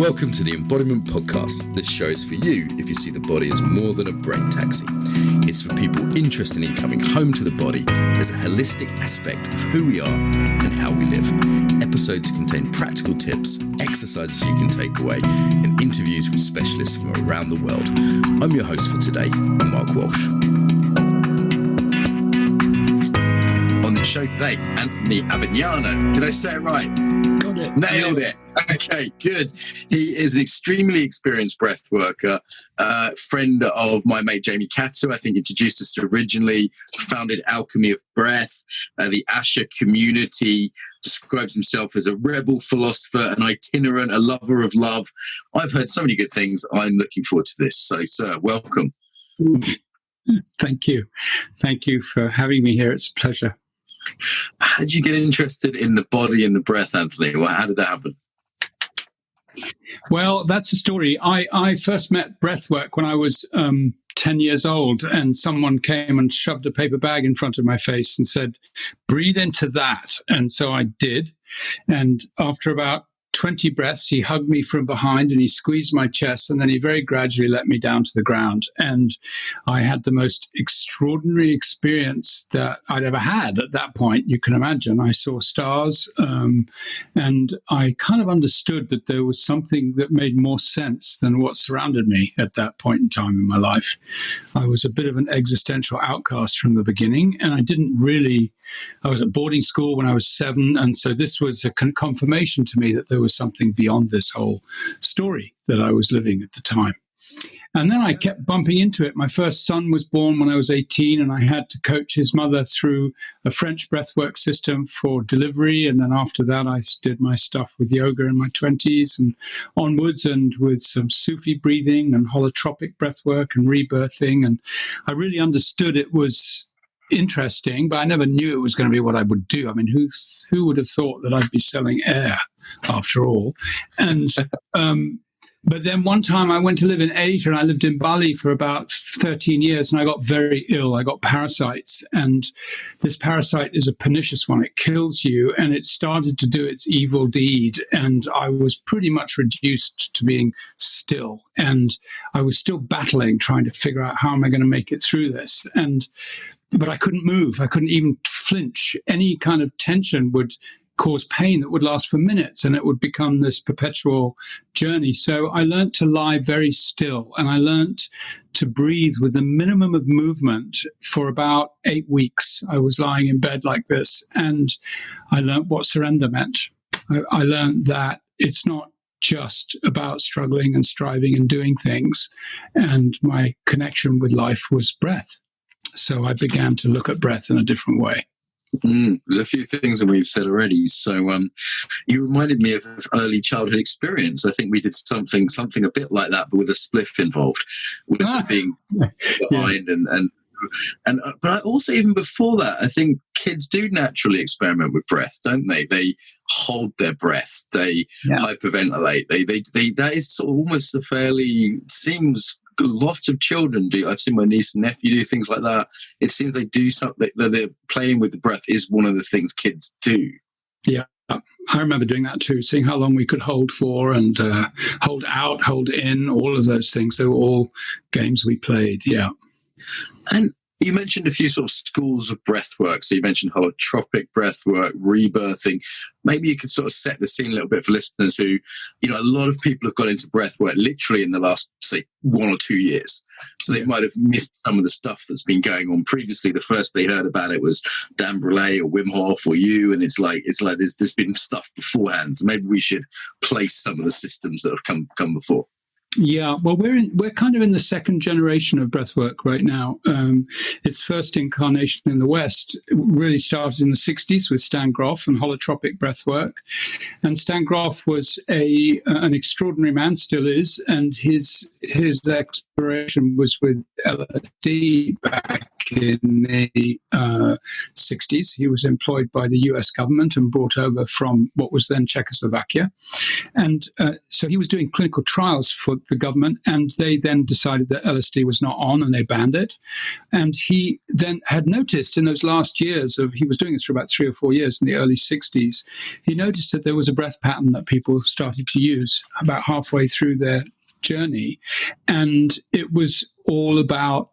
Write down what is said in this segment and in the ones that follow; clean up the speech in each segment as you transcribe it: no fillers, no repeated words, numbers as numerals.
Welcome to the Embodiment Podcast. This show is for you if you see the body as more than a brain taxi. It's for people interested in coming home to the body as a holistic aspect of who we are and how we live. Episodes contain practical tips, exercises you can take away, and interviews with specialists from around the world. I'm your host for today, Mark Walsh. On the show today, Anthony Abbagnano. Did I say it right? Got it. Nailed it. Okay, good. He is an extremely experienced breath worker, friend of my mate Jamie Katsu, I think introduced us to originally, founded Alchemy of Breath, the Asha community, describes himself as a rebel philosopher, an itinerant, a lover of love. I've heard so many good things. I'm looking forward to this. So, sir, welcome. Thank you. Thank you for having me here. It's a pleasure. How did you get interested in the body and the breath, Anthony? Well, how did that happen? Well, that's a story. I first met breathwork when I was 10 years old, and someone came and shoved a paper bag in front of my face and said, breathe into that. And so I did. And after about 20 breaths, he hugged me from behind and he squeezed my chest, and then he very gradually let me down to the ground. And I had the most extraordinary experience that I'd ever had at that point. You can imagine. I saw stars, and I kind of understood that there was something that made more sense than what surrounded me at that point in time in my life. I was a bit of an existential outcast from the beginning, and I was at boarding school when I was 7, and so this was a confirmation to me that there was something beyond this whole story that I was living at the time. And then I kept bumping into it. My first son was born when I was 18, and I had to coach his mother through a French breathwork system for delivery. And then after that, I did my stuff with yoga in my 20s and onwards, and with some Sufi breathing and holotropic breathwork and rebirthing. And I really understood it was interesting, but I never knew it was going to be what I would do. I mean, who would have thought that I'd be selling air after all? And but then one time I went to live in Asia, and I lived in Bali for about 13 years, and I got very ill. I got parasites, and this parasite is a pernicious one. It kills you, and it started to do its evil deed, and I was pretty much reduced to being still, and I was still battling, trying to figure out how am I going to make it through this. But I couldn't move. I couldn't even flinch. Any kind of tension would cause pain that would last for minutes, and it would become this perpetual journey. So I learned to lie very still, and I learned to breathe with the minimum of movement for about 8 weeks. I was lying in bed like this, and I learned what surrender meant. I learned that it's not just about struggling and striving and doing things, and my connection with life was breath. So I began to look at breath in a different way. There's a few things that we've said already. So you reminded me of early childhood experience. I think we did something a bit like that, but with a spliff involved, with it being behind and but also even before that, I think kids do naturally experiment with breath, don't they? They hold their breath, they hyperventilate. They that is sort of almost a fairly seems. A lot of children do. I've seen my niece and nephew do things like that. It seems they do something, that they're playing with the breath is one of the things kids do. Yeah, I remember doing that too, seeing how long we could hold for and hold out, hold in, all of those things. They were all games we played, yeah. And you mentioned a few sort of schools of breath work. So you mentioned holotropic breath work, rebirthing. Maybe you could sort of set the scene a little bit for listeners who, a lot of people have got into breath work literally in the last, say, 1 or 2 years. So they might have missed some of the stuff that's been going on previously. The first they heard about it was Dan Brulé or Wim Hof or you, and it's like there's been stuff beforehand. So maybe we should place some of the systems that have come before. Yeah, well, we're kind of in the second generation of breathwork right now. Its first incarnation in the West really started in the 60s with Stan Grof and holotropic breathwork. And Stan Grof was an extraordinary man, still is, and his collaboration was with LSD back in the 60s. He was employed by the US government and brought over from what was then Czechoslovakia. And so he was doing clinical trials for the government, and they then decided that LSD was not on, and they banned it. And he then had noticed in those last years he was doing this for about 3 or 4 years in the early 60s, he noticed that there was a breath pattern that people started to use about halfway through their journey. And it was all about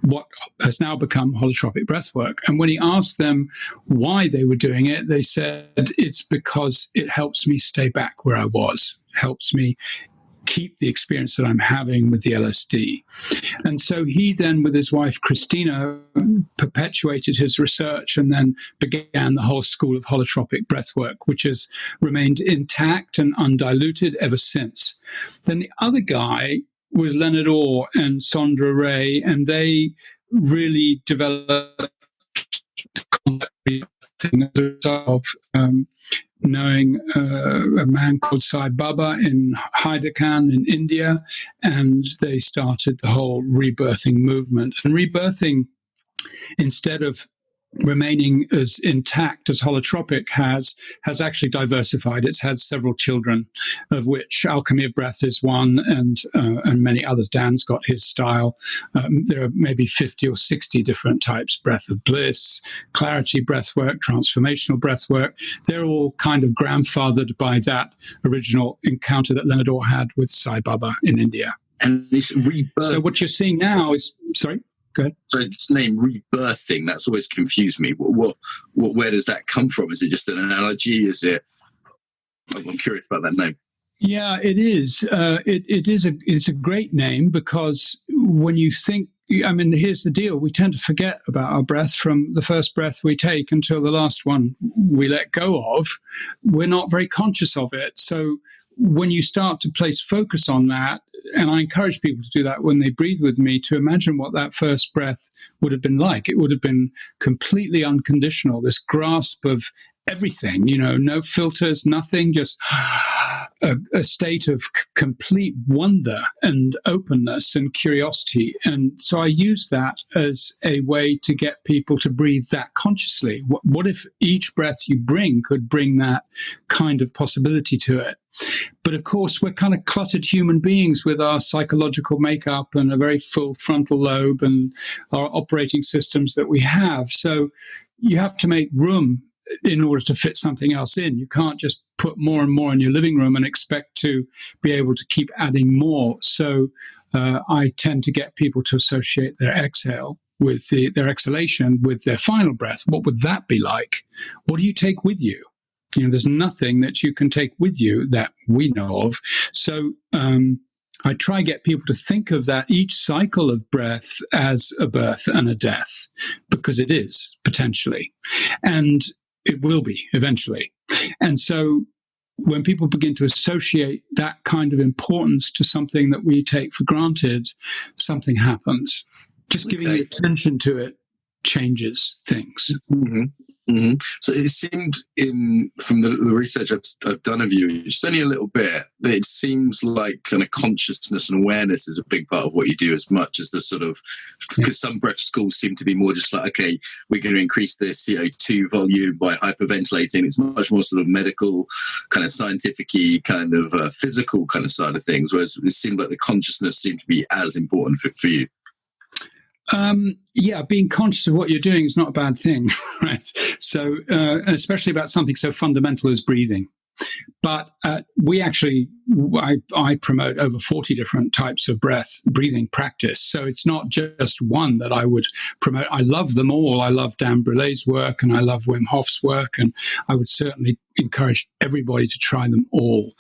what has now become holotropic breathwork. And when he asked them why they were doing it, they said, it's because it helps me stay back where I was, helps me keep the experience that I'm having with the LSD. And so he then, with his wife, Christina, perpetuated his research and then began the whole school of holotropic breathwork, which has remained intact and undiluted ever since. Then the other guy was Leonard Orr and Sondra Ray, and they really developed of knowing a man called Sai Baba in Hyderabad in India, and they started the whole rebirthing movement. And rebirthing, instead of remaining as intact as holotropic, has actually diversified. It's had several children, of which Alchemy of Breath is one, and many others. Dan's got his style. There are maybe 50 or 60 different types: breath of bliss, clarity breathwork, transformational breathwork. They're all kind of grandfathered by that original encounter that Leonard Orr had with Sai Baba in India. And this rebirth. So what you're seeing now is, sorry? Go ahead. So this name rebirthing, that's always confused me. Where does that come from? Is it just an analogy? Is it? I'm curious about that name. Yeah, it is. It's a great name, because when you think, I mean, here's the deal: we tend to forget about our breath from the first breath we take until the last one we let go of. We're not very conscious of it. So when you start to place focus on that, and I encourage people to do that when they breathe with me, to imagine what that first breath would have been like. It would have been completely unconditional, this grasp of everything, no filters, nothing, just a state of complete wonder and openness and curiosity. And so I use that as a way to get people to breathe that consciously. What if each breath you bring could bring that kind of possibility to it? But of course, we're kind of cluttered human beings with our psychological makeup and a very full frontal lobe and our operating systems that we have. So you have to make room in order to fit something else in. You can't just put more and more in your living room and expect to be able to keep adding more. So I tend to get people to associate their exhale with their exhalation with their final breath. What would that be like? What do you take with you? There's nothing that you can take with you that we know of. So I try get people to think of that each cycle of breath as a birth and a death, because it is, potentially. And it will be eventually. And so when people begin to associate that kind of importance to something that we take for granted, something happens. Just giving the attention to it changes things. Mm-hmm. Mm-hmm. So it seemed from the research I've done of you, just only a little bit, that it seems like kind of consciousness and awareness is a big part of what you do, as much as the sort of, because some breath schools seem to be more just like, okay, we're going to increase the CO2 volume by hyperventilating. It's much more sort of medical, kind of scientific-y, kind of physical kind of side of things, whereas it seemed like the consciousness seemed to be as important for you. Being conscious of what you're doing is not a bad thing, right? So, especially about something so fundamental as breathing. But I promote over 40 different types of breathing practice. So it's not just one that I would promote. I love them all. I love Dan Brulet's work and I love Wim Hof's work. And I would certainly encourage everybody to try them all.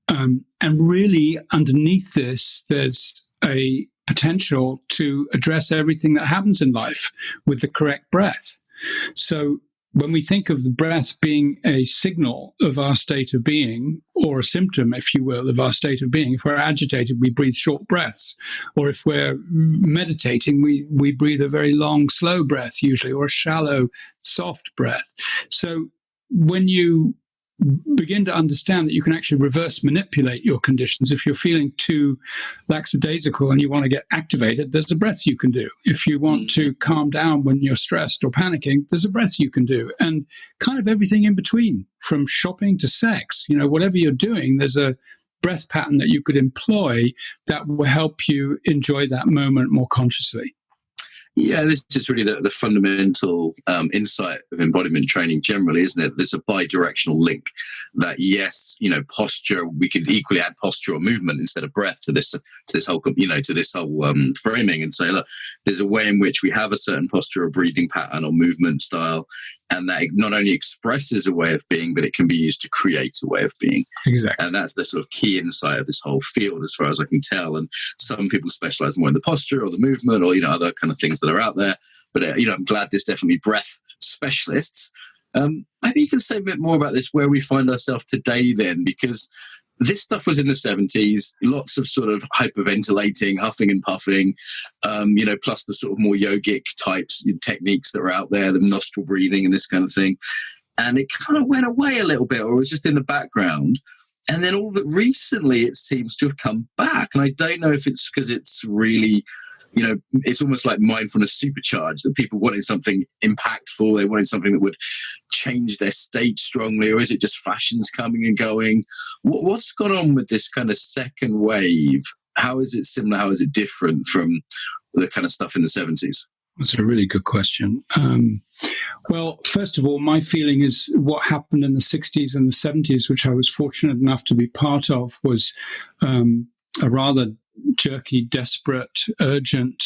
And really underneath this, there's a potential to address everything that happens in life with the correct breath. So when we think of the breath being a signal of our state of being, or a symptom, if you will, of our state of being, if we're agitated, we breathe short breaths. Or if we're meditating, we breathe a very long, slow breath usually, or a shallow, soft breath. So when you begin to understand that you can actually reverse manipulate your conditions. If you're feeling too lackadaisical and you want to get activated, there's a breath you can do. If you want to calm down when you're stressed or panicking, there's a breath you can do. And kind of everything in between, from shopping to sex, whatever you're doing, there's a breath pattern that you could employ that will help you enjoy that moment more consciously. Yeah, this is really the fundamental insight of embodiment training generally, isn't it? There's a bi-directional link that, yes, posture, we could equally add posture or movement instead of breath to this whole framing and say, look, there's a way in which we have a certain posture or breathing pattern or movement style, and that not only expresses a way of being, but it can be used to create a way of being. Exactly. And that's the sort of key insight of this whole field, as far as I can tell. And some people specialize more in the posture or the movement or, other kind of things that are out there. But, I'm glad there's definitely breath specialists. Maybe you can say a bit more about this, where we find ourselves today then, because this stuff was in the 70s, lots of sort of hyperventilating, huffing and puffing, plus the sort of more yogic types techniques that are out there, the nostril breathing and this kind of thing. And it kind of went away a little bit, or was just in the background. And then all of it recently, it seems to have come back. And I don't know if it's because it's really, it's almost like mindfulness supercharged, that people wanted something impactful. They wanted something that would change their state strongly, or is it just fashions coming and going? What's gone on with this kind of second wave? How is it similar? How is it different from the kind of stuff in the 70s? That's a really good question. Well, first of all, my feeling is what happened in the 60s and the 70s, which I was fortunate enough to be part of, was a rather jerky, desperate, urgent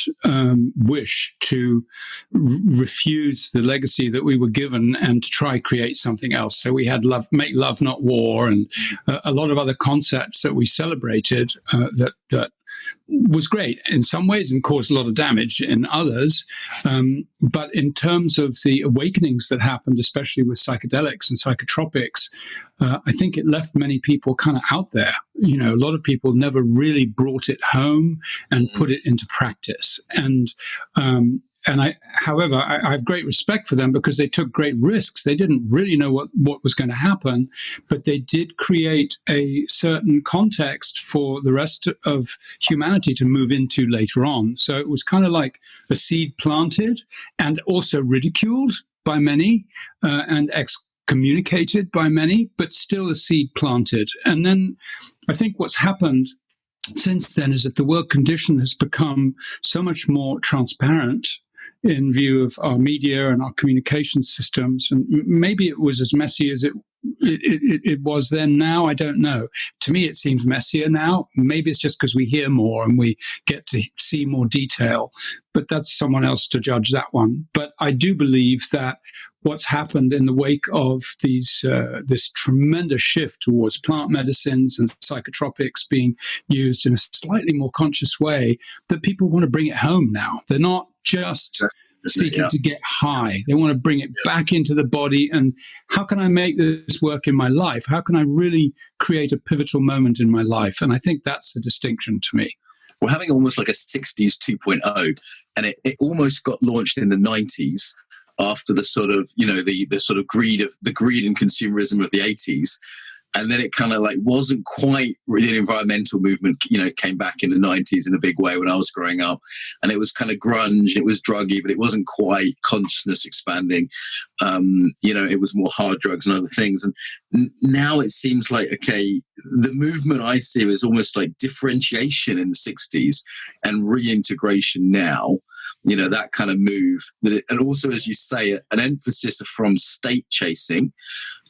wish to refuse the legacy that we were given and to try create something else. So we had make love, not war, and a lot of other concepts that we celebrated that was great in some ways and caused a lot of damage in others. But in terms of the awakenings that happened, especially with psychedelics and psychotropics, I think it left many people kind of out there. A lot of people never really brought it home and put it into practice. However, I have great respect for them because they took great risks. They didn't really know what was going to happen, but they did create a certain context for the rest of humanity to move into later on. So it was kind of like a seed planted and also ridiculed by many and excommunicated by many, but still a seed planted. And then I think what's happened since then is that the world condition has become so much more transparent in view of our media and our communication systems. And maybe it was as messy as it was then. Now, I don't know. To me, it seems messier now. Maybe it's just because we hear more and we get to see more detail. But that's someone else to judge that one. But I do believe that what's happened in the wake of this tremendous shift towards plant medicines and psychotropics being used in a slightly more conscious way, that people want to bring it home now. They're not just seeking to get high. They want to bring it back into the body. And how can I make this work in my life? How can I really create a pivotal moment in my life? And I think that's the distinction to me. We're having almost like a 60s 2.0, and it almost got launched in the 90s after the sort of, the sort of greed and consumerism of the 80s. And then it kind of like wasn't quite really an environmental movement, came back in the 90s in a big way when I was growing up. And it was kind of grunge, it was druggy, but it wasn't quite consciousness expanding. It was more hard drugs and other things. And now it seems like, okay, the movement I see is almost like differentiation in the 60s and reintegration now. That kind of move. And also, as you say, an emphasis from state chasing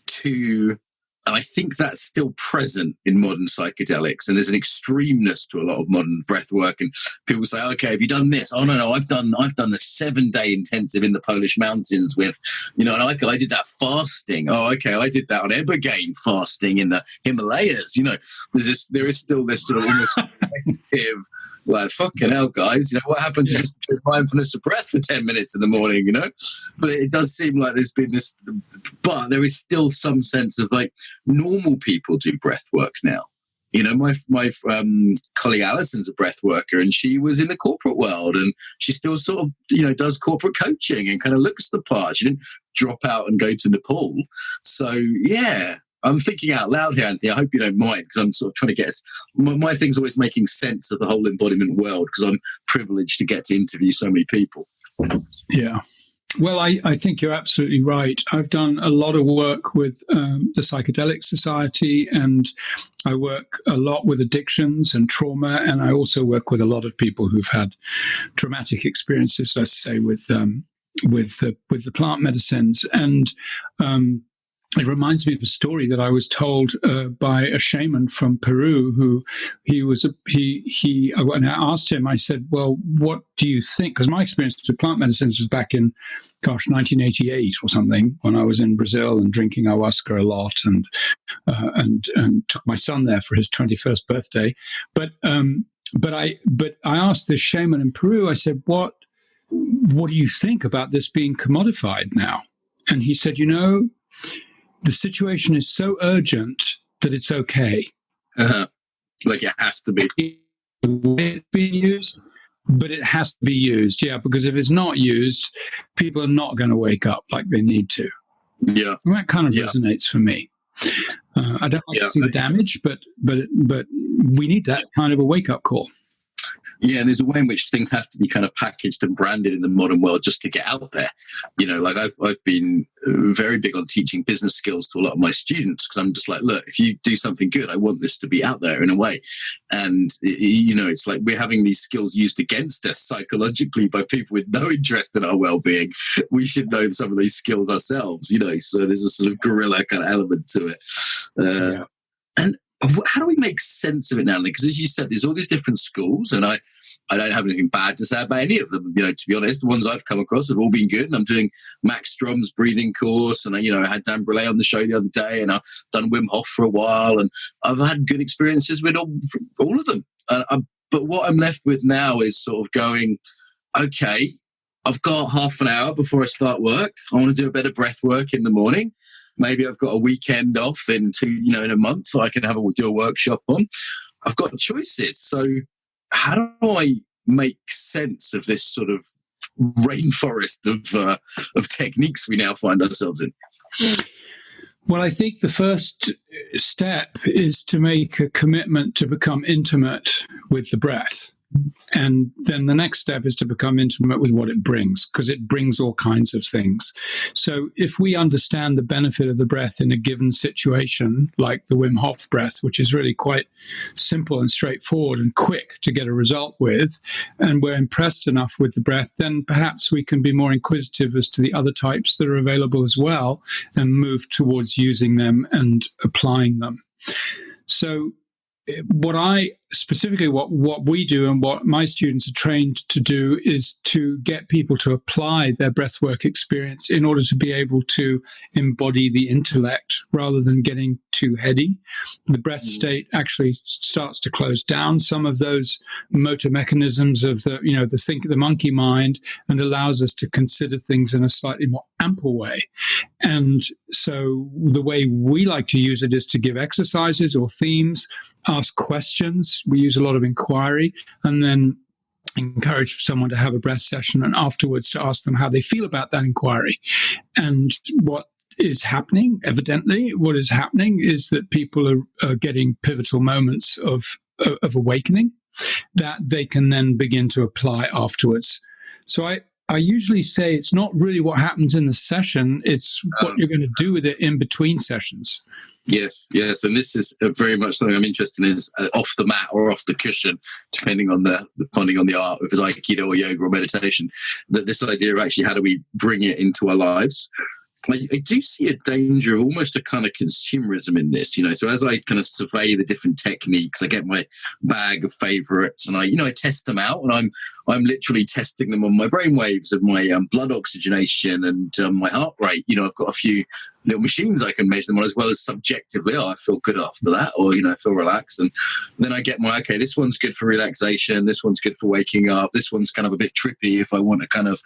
to... And I think that's still present in modern psychedelics. And there's an extremeness to a lot of modern breath work. And people say, okay, have you done this? Oh, no, I've done the 7-day intensive in the Polish mountains with, and I did that fasting. Oh, okay, I did that on Abbagnano fasting in the Himalayas. There is still this sort of almost competitive, like, fucking hell, guys. What happened to just mindfulness of breath for 10 minutes in the morning, But it does seem like there's been this, but there is still some sense of like, normal people do breath work now. My colleague Alison's a breath worker, and she was in the corporate world, and she still sort of, does corporate coaching and kind of looks the part. She didn't drop out and go to Nepal. So, yeah, I'm thinking out loud here, Anthony. I hope you don't mind, because I'm sort of trying to get my thing's always making sense of the whole embodiment world, because I'm privileged to get to interview so many people. Yeah. Well, I think you're absolutely right. I've done a lot of work with the Psychedelic Society, and I work a lot with addictions and trauma, and I also work with a lot of people who've had traumatic experiences, let's say, with the plant medicines. And it reminds me of a story that I was told by a shaman from Peru, who when I asked him, I said, well, what do you think? Because my experience with plant medicines was back in, 1988 or something, when I was in Brazil and drinking ayahuasca a lot, and took my son there for his 21st birthday. But I asked this shaman in Peru, I said, what do you think about this being commodified now? And he said, the situation is so urgent that it's okay. Like it has to be. It's being used, but it has to be used, yeah, because if it's not used, people are not going to wake up like they need to. Yeah. And that kind of resonates for me. I don't like to see the damage, but we need that kind of a wake-up call. Yeah, and there's a way in which things have to be kind of packaged and branded in the modern world just to get out there. Like I've been very big on teaching business skills to a lot of my students, because I'm just like, look, if you do something good, I want this to be out there in a way. And, it's like we're having these skills used against us psychologically by people with no interest in our well-being. We should know some of these skills ourselves, so there's a sort of guerrilla kind of element to it. And how do we make sense of it now? Because as you said, there's all these different schools, and I don't have anything bad to say about any of them. To be honest, the ones I've come across have all been good. And I'm doing Max Strom's breathing course, and I had Dan Brulé on the show the other day, and I've done Wim Hof for a while, and I've had good experiences with all of them. But what I'm left with now is sort of going, okay, I've got half an hour before I start work. I want to do a bit of breath work in the morning. Maybe I've got a weekend off in a month, so I can do a workshop on. I've got choices. So how do I make sense of this sort of rainforest of techniques we now find ourselves in? Well, I think the first step is to make a commitment to become intimate with the breath. And then the next step is to become intimate with what it brings, because it brings all kinds of things. So if we understand the benefit of the breath in a given situation, like the Wim Hof breath, which is really quite simple and straightforward and quick to get a result with, and we're impressed enough with the breath, then perhaps we can be more inquisitive as to the other types that are available as well, and move towards using them and applying them. So what we do and what my students are trained to do is to get people to apply their breathwork experience in order to be able to embody the intellect rather than getting too heady. The breath state actually starts to close down some of those motor mechanisms of the monkey mind, and allows us to consider things in a slightly more ample way. And so the way we like to use it is to give exercises or themes, ask questions. We use a lot of inquiry, and then encourage someone to have a breath session, and afterwards to ask them how they feel about that inquiry. And what is happening is that people are getting pivotal moments of awakening that they can then begin to apply afterwards. So I usually say it's not really what happens in the session, it's what you're going to do with it in between sessions. Yes. And this is very much something I'm interested in, is off the mat or off the cushion, depending on the art, if it's aikido or yoga or meditation, that this idea of actually how do we bring it into our lives. I do see a danger of almost a kind of consumerism in this, So as I kind of survey the different techniques, I get my bag of favorites, and I test them out, and I'm literally testing them on my brainwaves and my blood oxygenation and my heart rate. I've got a few little machines I can measure them on, as well as subjectively, I feel good after that, or I feel relaxed. And then I get this one's good for relaxation, this one's good for waking up, this one's kind of a bit trippy if I want to kind of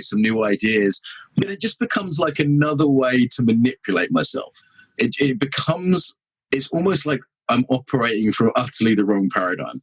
some new ideas. But it just becomes like another way to manipulate myself. It's almost like I'm operating from utterly the wrong paradigm.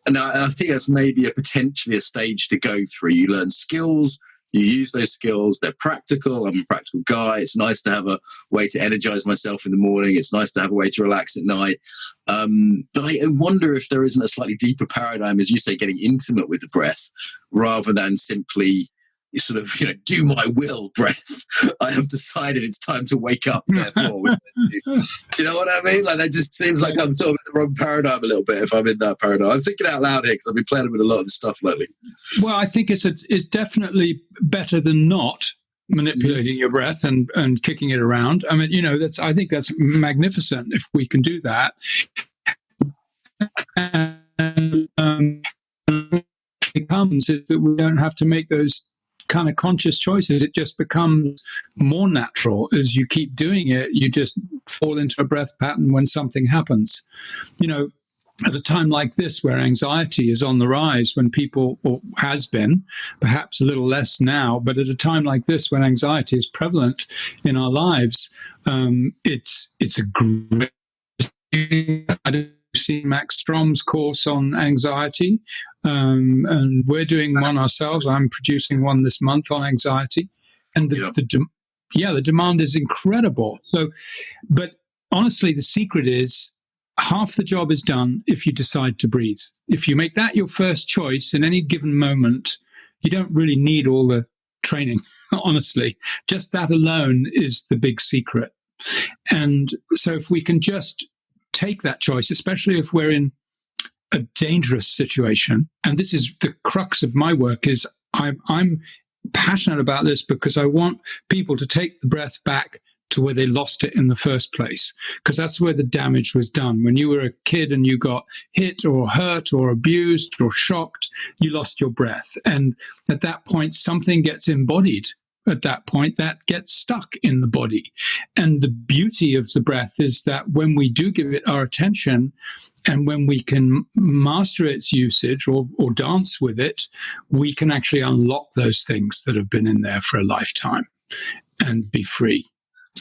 And I think that's maybe potentially a stage to go through. You learn skills You use those skills. They're practical. I'm a practical guy. It's nice to have a way to energize myself in the morning. It's nice to have a way to relax at night. But I wonder if there isn't a slightly deeper paradigm, as you say, getting intimate with the breath rather than simply sort of, do my will breath. I have decided it's time to wake up, therefore. Do you know what I mean? Like, that just seems like I'm sort of in the wrong paradigm a little bit if I'm in that paradigm. I'm thinking out loud here because I've been playing with a lot of this stuff lately. Well, I think it's definitely better than not manipulating your breath and kicking it around. I mean, I think that's magnificent if we can do that. And it comes is that we don't have to make those kind of conscious choices. It just becomes more natural as you keep doing it. You just fall into a breath pattern when something happens. At a time like this where anxiety is on the rise, when people, or has been, perhaps a little less now, but at a time like this when anxiety is prevalent in our lives, it's a great... I've seen Max Strom's course on anxiety, and we're doing one ourselves. I'm producing one this month on anxiety, and the demand is incredible. So, but honestly, the secret is half the job is done if you decide to breathe. If you make that your first choice in any given moment, you don't really need all the training. Honestly, just that alone is the big secret. And so, if we can just take that choice, especially if we're in a dangerous situation. And this is the crux of my work, is I'm passionate about this because I want people to take the breath back to where they lost it in the first place, because that's where the damage was done. When you were a kid and you got hit or hurt or abused or shocked, you lost your breath. And at that point, something gets embodied. At that point, that gets stuck in the body. And the beauty of the breath is that when we do give it our attention and when we can master its usage or dance with it, we can actually unlock those things that have been in there for a lifetime and be free.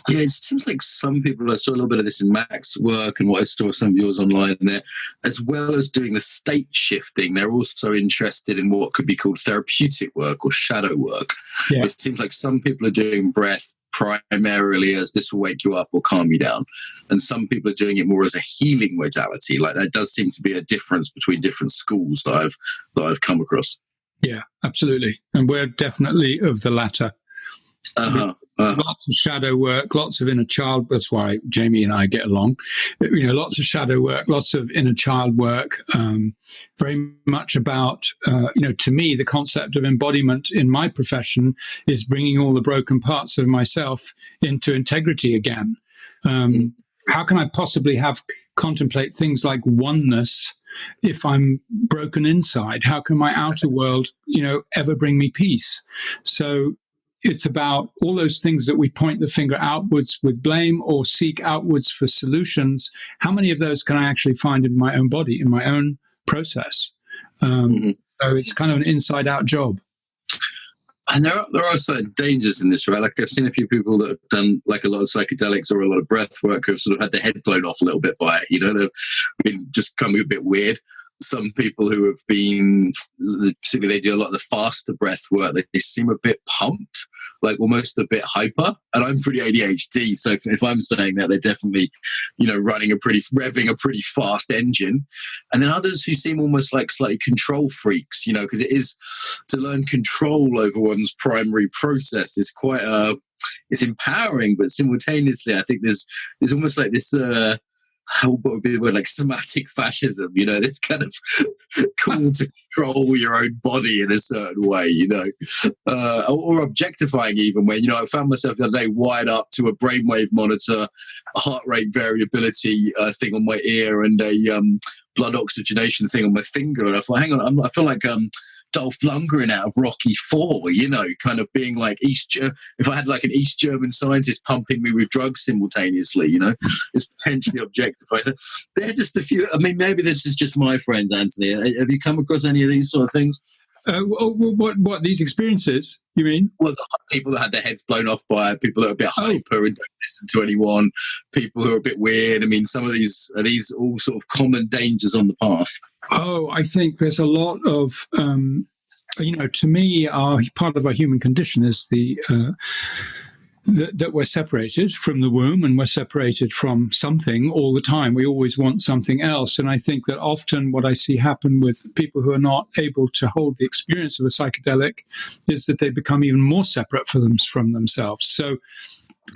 Yeah, it seems like some people, I saw a little bit of this in Mac's work and what I saw some of yours online there, as well as doing the state shifting, they're also interested in what could be called therapeutic work or shadow work. Yeah. It seems like some people are doing breath primarily as this will wake you up or calm you down, and some people are doing it more as a healing modality. Like, that does seem to be a difference between different schools that I've come across. Yeah, absolutely. And we're definitely of the latter. Lots of shadow work, lots of inner child. That's why Jamie and I get along. Lots of shadow work, lots of inner child work. Very much about, to me, the concept of embodiment in my profession is bringing all the broken parts of myself into integrity again. How can I possibly contemplate things like oneness if I'm broken inside? How can my outer world, ever bring me peace? So it's about all those things that we point the finger outwards with blame or seek outwards for solutions. How many of those can I actually find in my own body, in my own process? So it's kind of an inside-out job. And there are certain dangers in this, right? Like, I've seen a few people that have done like a lot of psychedelics or a lot of breath work who have sort of had their head blown off a little bit by it. They've been just coming a bit weird. Some people who have been, particularly they do a lot of the faster breath work, they seem a bit pumped, like almost a bit hyper. And I'm pretty ADHD, so if I'm saying that, they're definitely, revving a pretty fast engine. And then others who seem almost like slightly control freaks, because it is to learn control over one's primary process is quite it's empowering, but simultaneously, I think there's almost like this. What would be the word, like somatic fascism, this kind of call to control your own body in a certain way, or objectifying even when, I found myself the other day wired up to a brainwave monitor, a heart rate variability thing on my ear and a blood oxygenation thing on my finger. And I thought, hang on, I feel like Dolph Lundgren out of Rocky IV, kind of being like if I had like an East German scientist pumping me with drugs simultaneously, it's potentially objectified. So they're just a few. I mean, maybe this is just my friends, Anthony. Have you come across any of these sort of things? What these experiences, you mean? Well, the people that had their heads blown off by it, people that are a bit hyper and don't listen to anyone, people who are a bit weird. I mean, some of these, are these all sort of common dangers on the path? Oh, I think there's a lot of To me, part of our human condition is that we're separated from the womb and we're separated from something all the time. We always want something else. And I think that often what I see happen with people who are not able to hold the experience of a psychedelic is that they become even more separate from themselves. So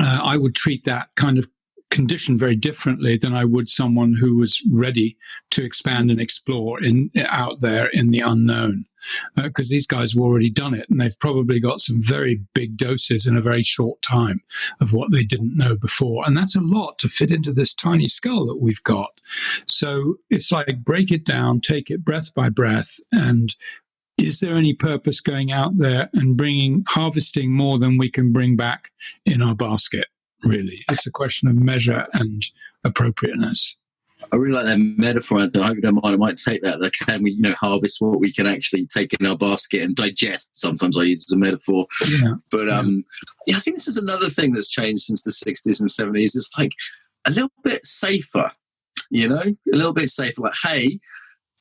I would treat that kind of condition very differently than I would someone who was ready to expand and explore out there in the unknown. Because these guys have already done it, and they've probably got some very big doses in a very short time of what they didn't know before. And that's a lot to fit into this tiny skull that we've got. So it's like, break it down, take it breath by breath, and is there any purpose going out there and harvesting more than we can bring back in our basket? Really, it's a question of measure and appropriateness. I really like that metaphor, Anthony. I hope you don't mind. I might take that. Can we, harvest what we can actually take in our basket and digest? Sometimes I use it as a metaphor. Yeah. But I think this is another thing that's changed since the 60s and 70s. It's like a little bit safer, a little bit safer. Like, hey,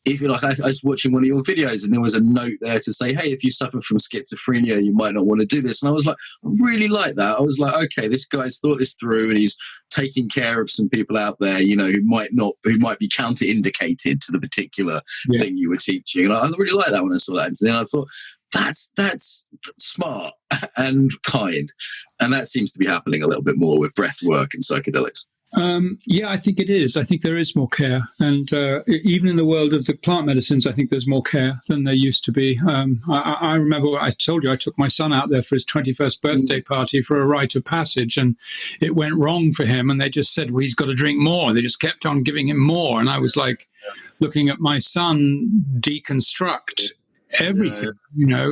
if you're like, I was watching one of your videos and there was a note there to say, hey, if you suffer from schizophrenia, you might not want to do this. And I was like, I really like that. I was like, okay, this guy's thought this through and he's taking care of some people out there, who might be counter-indicated to the particular thing you were teaching. And I really like that when I saw that. And then I thought, that's smart and kind. And that seems to be happening a little bit more with breath work and psychedelics. I think it is. I think there is more care. And even in the world of the plant medicines, I think there's more care than there used to be. I remember I told you I took my son out there for his 21st birthday party for a rite of passage, and it went wrong for him. And they just said, well, he's got to drink more. They just kept on giving him more. And I was like looking at my son deconstruct everything,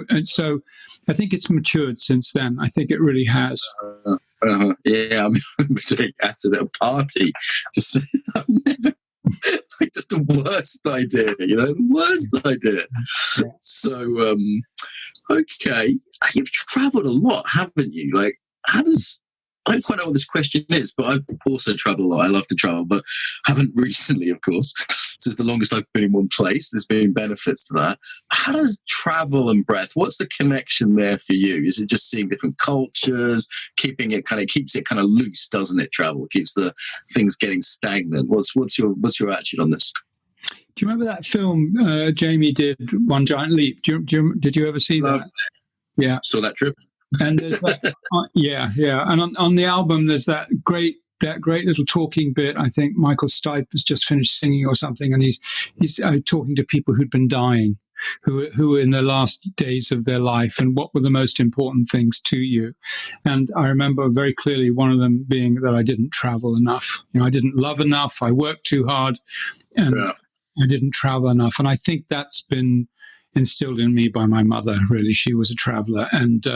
And so I think it's matured since then. I think it really has. Yeah, I remember doing acid at a party. Just the worst idea, the worst idea. So, okay, you've travelled a lot, haven't you? Like, I don't quite know what this question is, but I've also travelled a lot. I love to travel, but haven't recently, of course. This is the longest I've been in one place. There's been benefits to that. How does travel and breath, what's the connection there for you? Is it just seeing different cultures, keeps it kind of loose, doesn't it, travel? It keeps the things getting stagnant. What's your attitude on this? Do you remember that film Jamie did, One Giant Leap? Did you ever see that? Yeah. Saw that trip. And there's that, and on the album there's that great little talking bit. I think Michael Stipe has just finished singing or something, and he's talking to people who'd been dying, who were in the last days of their life, and what were the most important things to you. And I remember very clearly one of them being that I didn't travel enough. I didn't love enough. I worked too hard, and I didn't travel enough. And I think that's been instilled in me by my mother. Really, she was a traveler, and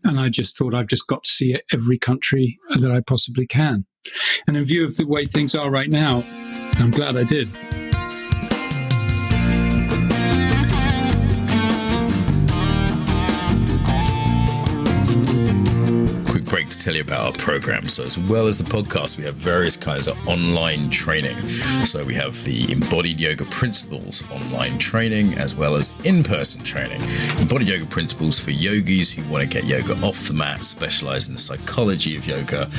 I just thought I've just got to see every country that I possibly can. And in view of the way things are right now, I'm glad I did. Break to tell you about our program. So as well as the podcast, we have various kinds of online training. So we have the Embodied Yoga Principles online training, as well as in-person training. Embodied Yoga Principles for yogis who want to get yoga off the mat, specialize in the psychology of yoga,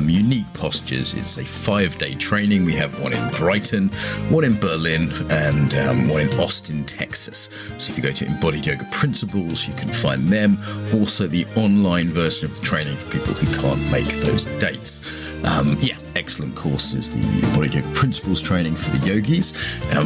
unique postures. It's a 5-day training. We have one in Brighton, one in Berlin, and one in Austin, Texas. So if you go to Embodied Yoga Principles, you can find them. Also the online version of the training for people who can't make those dates. Excellent courses, the Embodied Yoga Principles training for the yogis.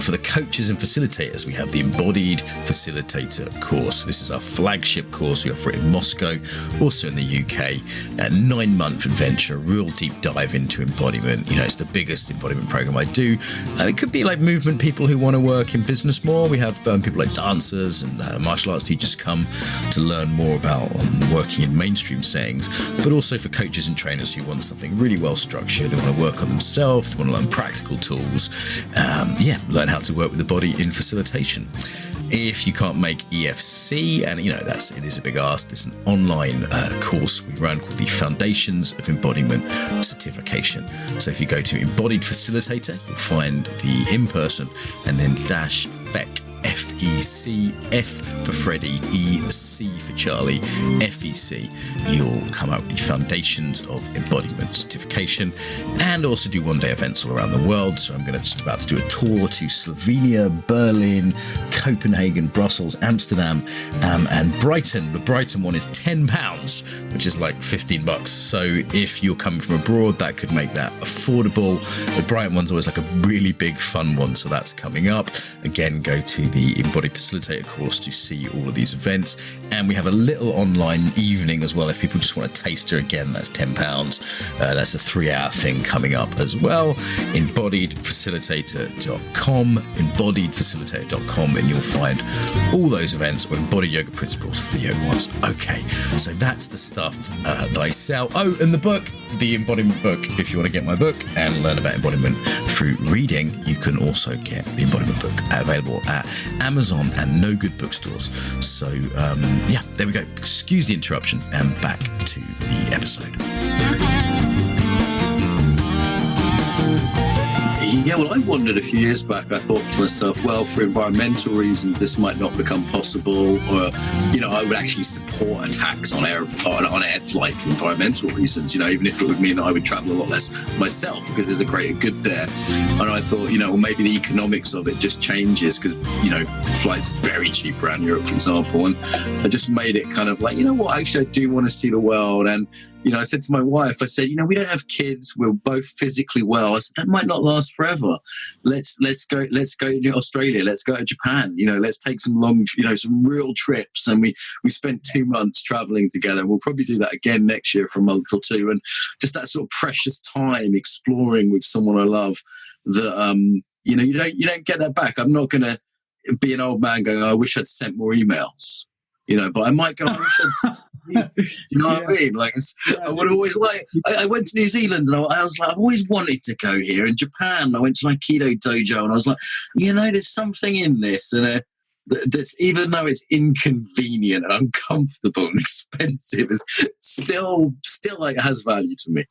For the coaches and facilitators, we have the Embodied Facilitator Course. This is our flagship course. We offer it in Moscow, also in the UK. A 9-month adventure, real deep dive into embodiment. It's the biggest embodiment program I do. It could be like movement people who want to work in business more. We have people like dancers and martial arts teachers come to learn more about working in mainstream settings, but also for coaches and trainers who want something really well structured, who want to work on themselves, want to learn practical tools, learn how to work with the body in facilitation. If you can't make EFC, and it is a big ask, there's an online course we run called the Foundations of Embodiment Certification. So if you go to Embodied Facilitator, you'll find the in-person, and then -FEC FEC, F for Freddy, EC for Charlie, FEC. You'll come out with the foundations of embodiment certification and also do one-day events all around the world. So I'm just about to do a tour to Slovenia, Berlin, Copenhagen, Brussels, Amsterdam, and Brighton. The Brighton one is £10, which is like $15. So if you're coming from abroad, that could make that affordable. The Brighton one's always like a really big fun one, so that's coming up. Again, go to the Embodied Facilitator course to see all of these events. And we have a little online evening as well. If people just want a taster, again, that's £10. That's a 3-hour thing coming up as well. Embodiedfacilitator.com, embodiedfacilitator.com, and you'll find all those events or embodied yoga principles for the yoga ones. Okay, so that's the stuff that I sell. Oh, and the book, the Embodiment book. If you want to get my book and learn about embodiment through reading, you can also get the Embodiment book available at Amazon and no good bookstores. So yeah, there we go. Excuse the interruption, and back to the episode. Yeah, well, I wondered a few years back, I thought to myself, well, for environmental reasons, this might not become possible. Or, I would actually support a tax on air flight for environmental reasons, even if it would mean that I would travel a lot less myself because there's a greater good there. And I thought, well, maybe the economics of it just changes because, flights are very cheap around Europe, for example. And I just made it kind of like, what, actually, I do want to see the world. And I said to my wife, I said, we don't have kids. We're both physically well. I said, that might not last forever. Let's go to Australia. Let's go to Japan. Let's take some long, some real trips. And we spent 2 months traveling together. We'll probably do that again next year for a month or two. And just that sort of precious time exploring with someone I love that, you don't get that back. I'm not going to be an old man going, I wish I'd sent more emails. But I might go, I wish I'd sent what I mean? Like, I would always I went to New Zealand and I was like, I've always wanted to go here. In Japan, I went to an aikido dojo and I was like, there's something in this. And that's, even though it's inconvenient and uncomfortable and expensive, it's still like has value to me.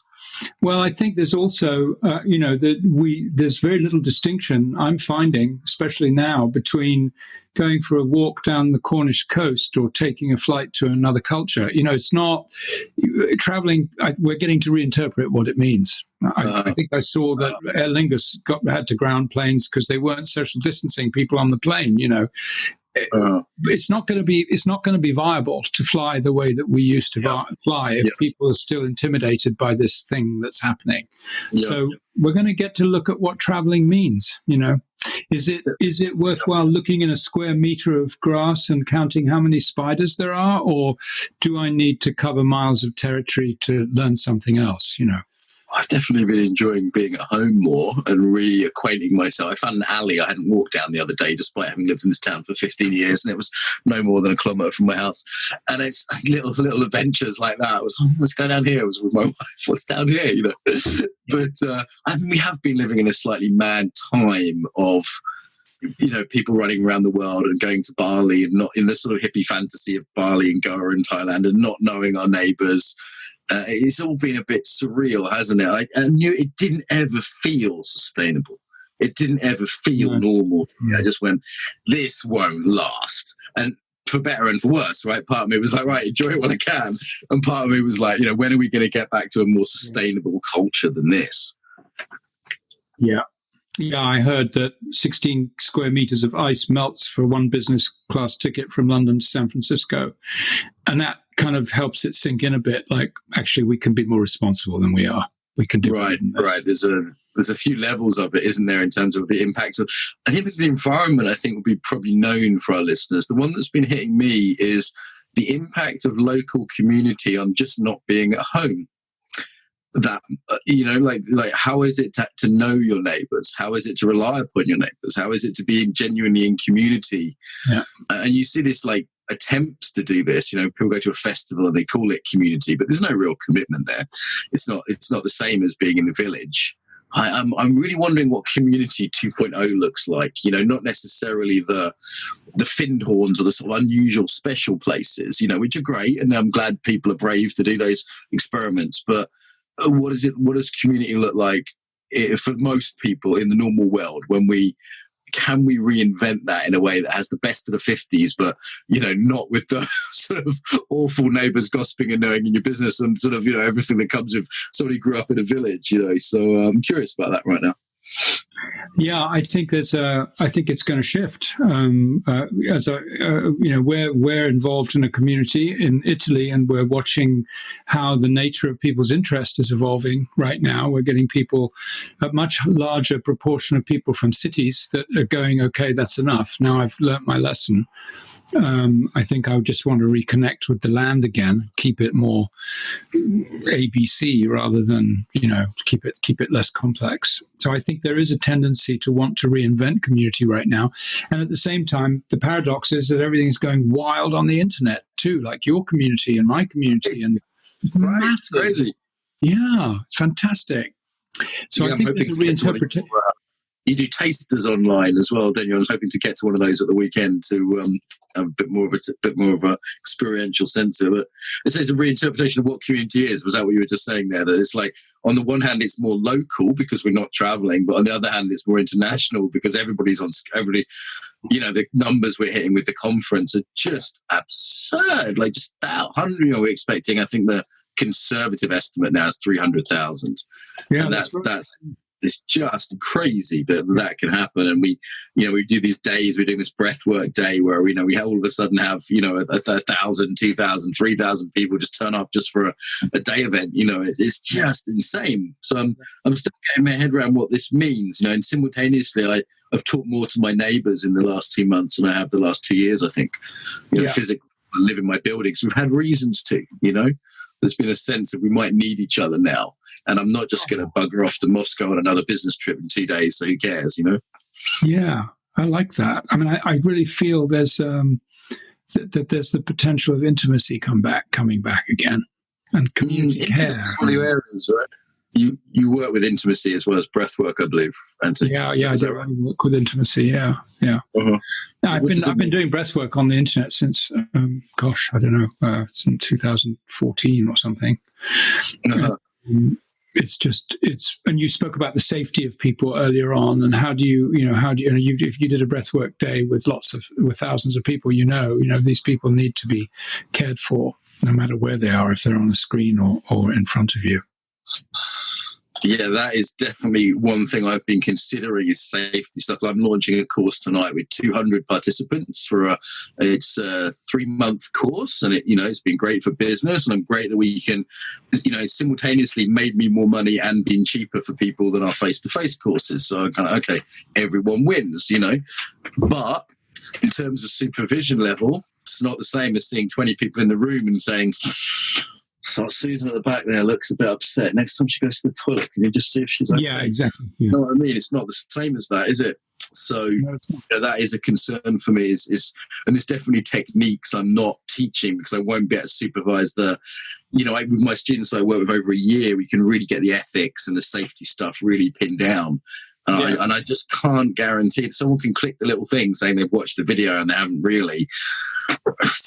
Well, I think there's also, there's very little distinction I'm finding, especially now, between going for a walk down the Cornish coast or taking a flight to another culture. It's not traveling. We're getting to reinterpret what it means. I think I saw that Aer Lingus had to ground planes because they weren't social distancing people on the plane. It's not going to be viable to fly the way that we used to fly if people are still intimidated by this thing that's happening. So we're going to get to look at what traveling means. Is it worthwhile looking in a square meter of grass and counting how many spiders there are, or do I need to cover miles of territory to learn something else? I've definitely been enjoying being at home more and reacquainting myself. I found an alley I hadn't walked down the other day, despite having lived in this town for 15 years, and it was no more than a kilometre from my house. And it's little adventures like that. It was, let's go down here. I was with my wife. What's down here? But we have been living in a slightly mad time of, people running around the world and going to Bali and not in the sort of hippie fantasy of Bali and Goa and Thailand and not knowing our neighbours. It's all been a bit surreal, hasn't it? I knew it didn't ever feel sustainable. It didn't ever feel normal to me. I just went, this won't last. And for better and for worse, right? Part of me was like, right, enjoy it while I can. And part of me was like, when are we going to get back to a more sustainable culture than this? Yeah. Yeah, I heard that 16 square meters of ice melts for one business class ticket from London to San Francisco. And that kind of helps it sink in a bit. Like, actually, we can be more responsible than we are. We can do right. There's a few levels of it, isn't there, in terms of the impact of, I think it's the environment, I think, will be probably known for our listeners. The one that's been hitting me is the impact of local community on just not being at home. That, like how is it to know your neighbours? How is it to rely upon your neighbours? How is it to be genuinely in community? Yeah. And you see this like attempts to do this. People go to a festival and they call it community, but there's no real commitment there. It's not the same as being in the village. I'm really wondering what community 2.0 looks like. Not necessarily the Findhorns or the sort of unusual special places, which are great, and I'm glad people are brave to do those experiments, but what does community look like for most people in the normal world when we can we reinvent that in a way that has the best of the 50s, but, not with the sort of awful neighbours gossiping and knowing in your business and sort of, everything that comes with somebody who grew up in a village, So I'm curious about that right now. Yeah, I think I think it's going to shift. We're involved in a community in Italy, and we're watching how the nature of people's interest is evolving right now. We're getting a much larger proportion of people from cities that are going, okay, that's enough. Now I've learnt my lesson. I think I would just want to reconnect with the land again, keep it more ABC rather than, keep it less complex. So I think there is a tendency to want to reinvent community right now. And at the same time, the paradox is that everything's going wild on the internet too, like your community and my community. And it's massive. It's crazy. Yeah, it's fantastic. So I think there's a reinterpretation. You do tasters online as well, don't you? I was hoping to get to one of those at the weekend to have a bit more of a experiential sense of it. It's a reinterpretation of what community is. Was that what you were just saying there? That it's like, on the one hand, it's more local because we're not traveling, but on the other hand, it's more international because everybody. The numbers we're hitting with the conference are just absurd. Like just 100. We're expecting. I think the conservative estimate now is 300,000. Yeah, and that's. It's just crazy that can happen. And we do these days, we're doing this breathwork day where, we all of a sudden have, 1,000, 2,000, 3,000 people just turn up just for a day event. It's just insane. So I'm still getting my head around what this means, and simultaneously I've talked more to my neighbours in the last 2 months than I have the last 2 years, I think, physically live in my buildings. We've had reasons to, there's been a sense that we might need each other now. And I'm not just going to bugger off to Moscow on another business trip in 2 days, so who cares, Yeah, I like that. I mean, I really feel there's that there's the potential of intimacy coming back again, and community care. It's one of your areas, right? You work with intimacy as well as breath work, I believe. Anthony. Yeah, I do work with intimacy. Yeah. Uh-huh. I've been doing breath work on the internet since I don't know, since 2014 or something. Uh-huh. And you spoke about the safety of people earlier on, and if you did a breathwork day with thousands of people, these people need to be cared for no matter where they are, if they're on a screen or in front of you. Yeah, that is definitely one thing I've been considering is safety stuff. I'm launching a course tonight with 200 participants it's a 3-month course, and it's been great for business, and I'm great that we can, simultaneously made me more money and been cheaper for people than our face-to-face courses. So I'm kind of, okay, everyone wins, But in terms of supervision level, it's not the same as seeing 20 people in the room and saying, so Susan at the back there looks a bit upset. Next time she goes to the toilet, can you just see if she's okay? Yeah, exactly. Yeah. You know what I mean? It's not the same as that, is it? So that is a concern for me. And there's definitely techniques I'm not teaching because I won't be able to supervise with my students I work with over a year, we can really get the ethics and the safety stuff really pinned down. And I just can't guarantee it. Someone can click the little thing saying they've watched the video and they haven't really.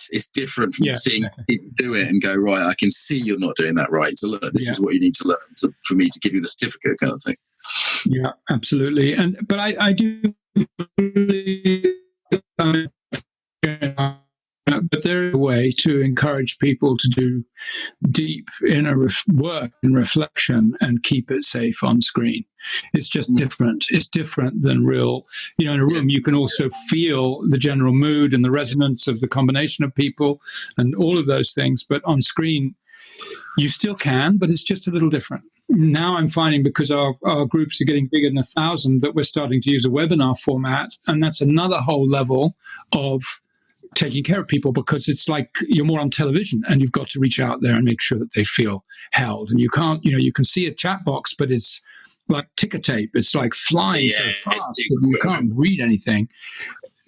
It's different from seeing people do it and go, right, I can see you're not doing that right. So look, this is what you need to learn for me to give you the certificate kind of thing. Yeah, absolutely. But I do really, but there is a way to encourage people to do deep inner work and reflection and keep it safe on screen. It's just different. It's different than real. In a room, you can also feel the general mood and the resonance of the combination of people and all of those things. But on screen, you still can, but it's just a little different. Now I'm finding, because our groups are getting bigger than 1,000, that we're starting to use a webinar format. And that's another whole level of taking care of people, because it's like you're more on television and you've got to reach out there and make sure that they feel held. And you can't, you can see a chat box, but it's like ticker tape. It's like flying so fast that you can't read anything.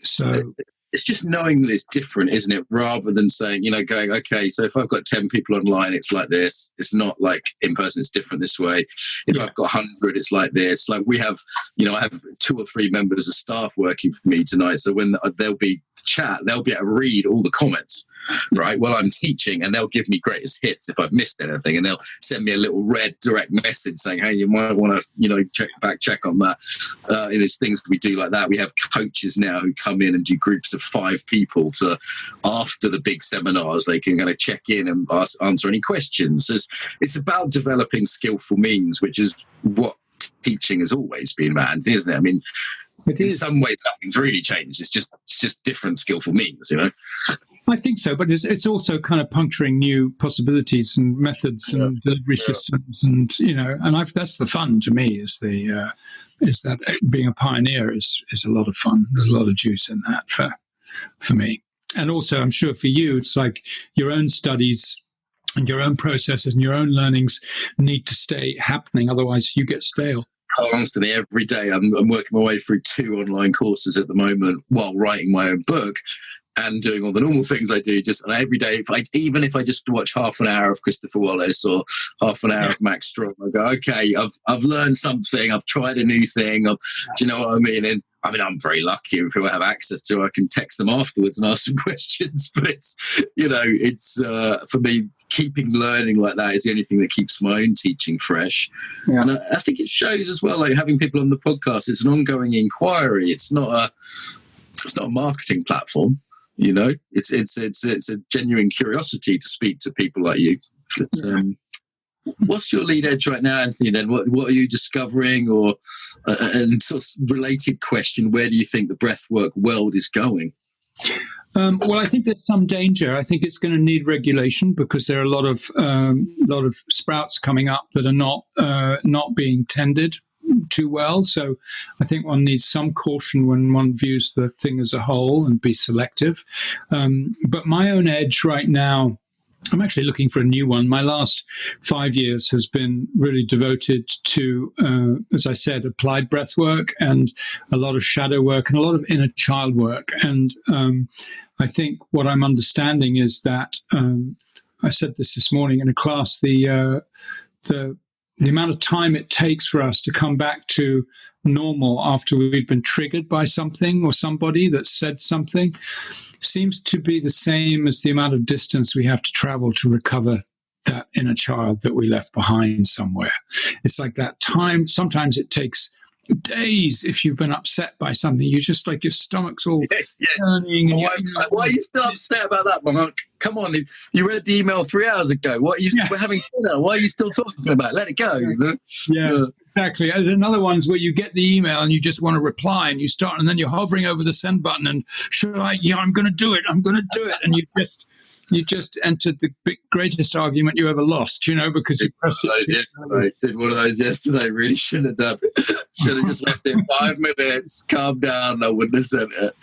So it's just knowing that it's different, isn't it? Rather than saying, going, okay, so if I've got 10 people online, it's like this. It's not like in person, it's different this way. If I've got 100, it's like this. Like we have, I have 2 or 3 members of staff working for me tonight. So when there'll be chat, they'll be able to read all the comments. right? Well, I'm teaching, and they'll give me greatest hits if I've missed anything, and they'll send me a little red direct message saying, hey, you might want to, check on that. There's things we do like that. We have coaches now who come in and do groups of 5 people to, after the big seminars, they can kind of check in and answer any questions. It's about developing skillful means, which is what teaching has always been about, isn't it? I mean, in some ways, nothing's really changed. It's just different skillful means, I think so, but it's also kind of puncturing new possibilities and methods and delivery systems, and that's the fun to me. Is that being a pioneer is a lot of fun. There's a lot of juice in that for me, and also I'm sure for you, it's like your own studies and your own processes and your own learnings need to stay happening, otherwise you get stale. Constantly, every day, I'm working my way through 2 online courses at the moment while writing my own book and doing all the normal things I do. Just every day, even if I just watch half an hour of Christopher Wallace or half an hour of Max Strong, I go, okay, I've learned something. I've tried a new thing. Do you know what I mean? And I mean, I'm very lucky if I have access to. I can text them afterwards and ask some questions. But it's for me, keeping learning like that is the only thing that keeps my own teaching fresh. Yeah. And I think it shows as well, like having people on the podcast. It's an ongoing inquiry. It's not a marketing platform. It's a genuine curiosity to speak to people like you. But, what's your lead edge right now, Anthony? Then what are you discovering, or and sort of related question? Where do you think the breathwork world is going? Well, I think there's some danger. I think it's going to need regulation because there are a lot of sprouts coming up that are not being tended too well. So I think one needs some caution when one views the thing as a whole and be selective. But my own edge right now, I'm actually looking for a new one. My last 5 years has been really devoted to, as I said, applied breath work and a lot of shadow work and a lot of inner child work. And I think what I'm understanding is that, I said this morning in a class, the amount of time it takes for us to come back to normal after we've been triggered by something or somebody that said something seems to be the same as the amount of distance we have to travel to recover that inner child that we left behind somewhere. It's like that time. Sometimes it takes days if you've been upset by something. You just like your stomach's all turning. And why are you still upset about that, Mark? Come on, you read the email 3 hours ago. What are you we're having dinner? Why are you still talking about it? Let it go. Yeah, exactly. There's another ones where you get the email and you just want to reply and you start, and then you're hovering over the send button and I'm going to do it. And you just entered the greatest argument you ever lost, because you pressed it. I did one of those yesterday. Really should have done. Should have just left it 5 minutes, calm down. I wouldn't have sent it.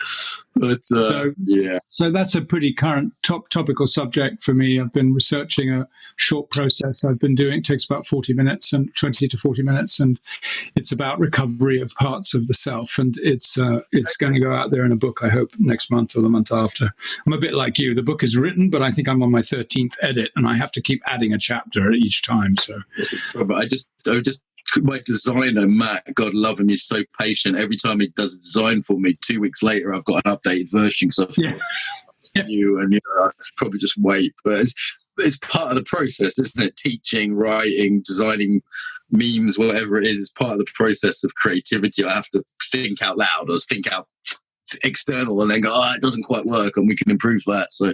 But So that's a pretty current topical subject for me. I've been researching a short process I've been doing. It takes about 20 to 40 minutes, and it's about recovery of parts of the self. And it's going to go out there in a book, I hope, next month or the month after. I'm a bit like you. The book is written, but I think I'm on my 13th edit, and I have to keep adding a chapter each time. So, my designer, Matt, God love him, he's so patient. Every time he does a design for me, 2 weeks later, I've got an updated version because I've thought you, and I probably just wait. But it's part of the process, isn't it? Teaching, writing, designing memes, whatever it is, it's part of the process of creativity. I have to think out loud or think out external and then go, it doesn't quite work, and we can improve that. So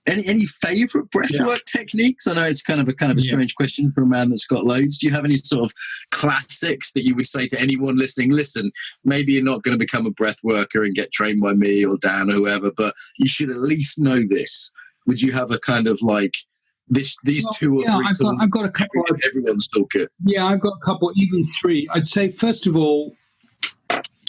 any favorite breathwork techniques? I know it's kind of a strange question for a man that's got loads. Do you have any sort of classics that you would say to anyone listening? Listen, maybe you're not going to become a breathworker and get trained by me or Dan or whoever, but you should at least know this. Would you have a kind of like these 2 or 3? I've got a couple. Everyone's toolkit. Yeah, I've got a couple, even 3. I'd say first of all,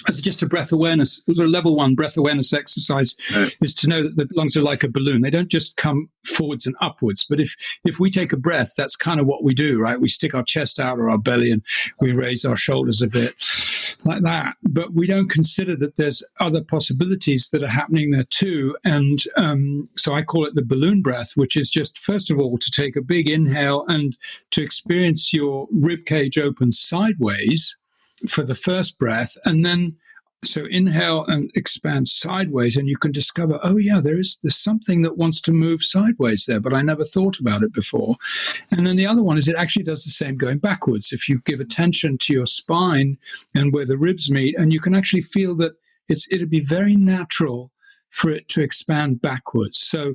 as just a breath awareness, a level 1 breath awareness exercise is to know that the lungs are like a balloon. They don't just come forwards and upwards. But if we take a breath, that's kind of what we do, right? We stick our chest out or our belly and we raise our shoulders a bit like that. But we don't consider that there's other possibilities that are happening there too. And so I call it the balloon breath, which is just, first of all, to take a big inhale and to experience your rib cage open sideways for the first breath, and then So inhale and expand sideways, and you can discover, oh yeah, there's something that wants to move sideways there, but I never thought about it before. And then the other one is it actually does the same going backwards. If you give attention to your spine and where the ribs meet, and you can actually feel that it'd be very natural for it to expand backwards. So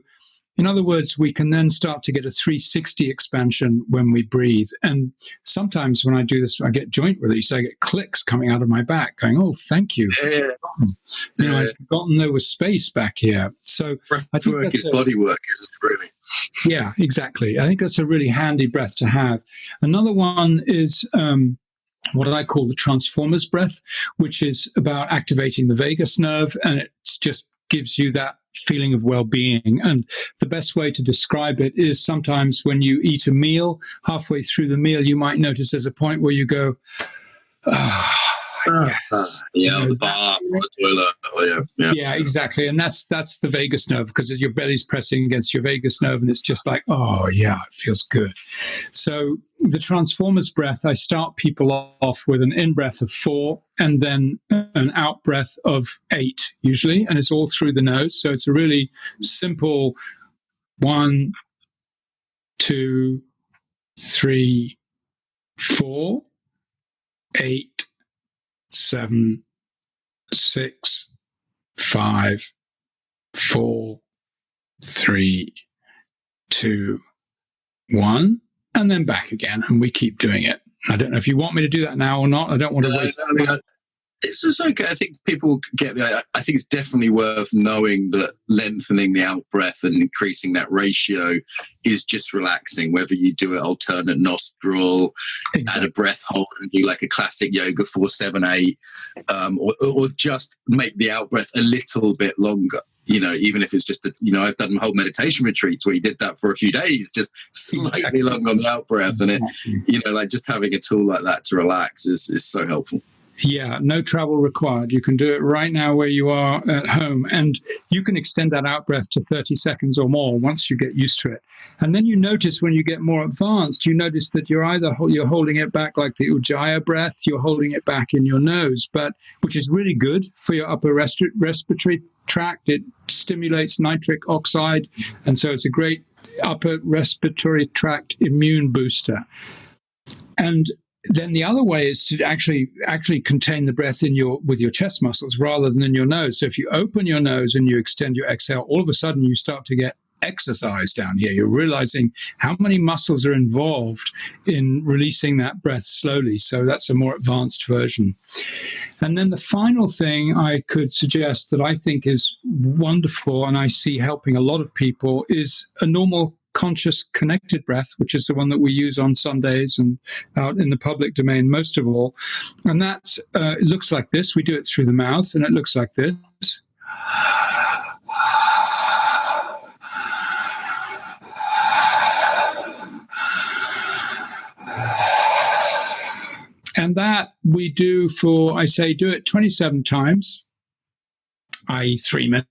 in other words, we can then start to get a 360 expansion when we breathe. And sometimes when I do this, I get joint release. I get clicks coming out of my back going, oh, thank you. I've forgotten there was space back here. So breathwork is bodywork, isn't it, really? Yeah, exactly. I think that's a really handy breath to have. Another one is what I call the transformers breath, which is about activating the vagus nerve. And it just gives you that feeling of well-being. And the best way to describe it is sometimes when you eat a meal, halfway through the meal, you might notice there's a point where you go, yes. The bath, or the toilet. Yeah, exactly. And that's the vagus nerve, because your belly's pressing against your vagus nerve, and it's just like, oh yeah, it feels good. So the transformers breath, I start people off with an in-breath of 4 and then an out-breath of 8 usually, and it's all through the nose. So it's a really simple 1, 2, 3, 4, 8, 7, 6, 5, 4, 3, 2, 1, and then back again, and we keep doing it. I don't know if you want me to do that now or not. I don't want to waste time. It's just okay. I think people get I think it's definitely worth knowing that lengthening the out breath and increasing that ratio is just relaxing, whether you do it alternate nostril, add a breath hold and do like a classic yoga 4-7-8, or just make the out breath a little bit longer. Even if it's just, I've done whole meditation retreats where you did that for a few days, just slightly long on the out breath. And it, just having a tool like that to relax is so helpful. Yeah, no travel required. You can do it right now where you are at home. And you can extend that out breath to 30 seconds or more once you get used to it. And then you notice when you get more advanced, you notice that you're holding it back like the Ujjayi breath, you're holding it back in your nose, which is really good for your upper respiratory tract. It stimulates nitric oxide. And so it's a great upper respiratory tract immune booster. And then the other way is to actually contain the breath with your chest muscles rather than in your nose. So if you open your nose and you extend your exhale, all of a sudden you start to get exercise down here. You're realizing how many muscles are involved in releasing that breath slowly. So that's a more advanced version. And then the final thing I could suggest that I think is wonderful and I see helping a lot of people is a normal conscious connected breath, which is the one that we use on Sundays and out in the public domain most of all. And that it looks like this. We do it through the mouth, and it looks like this. And that we do do it 27 times, i.e. 3 minutes.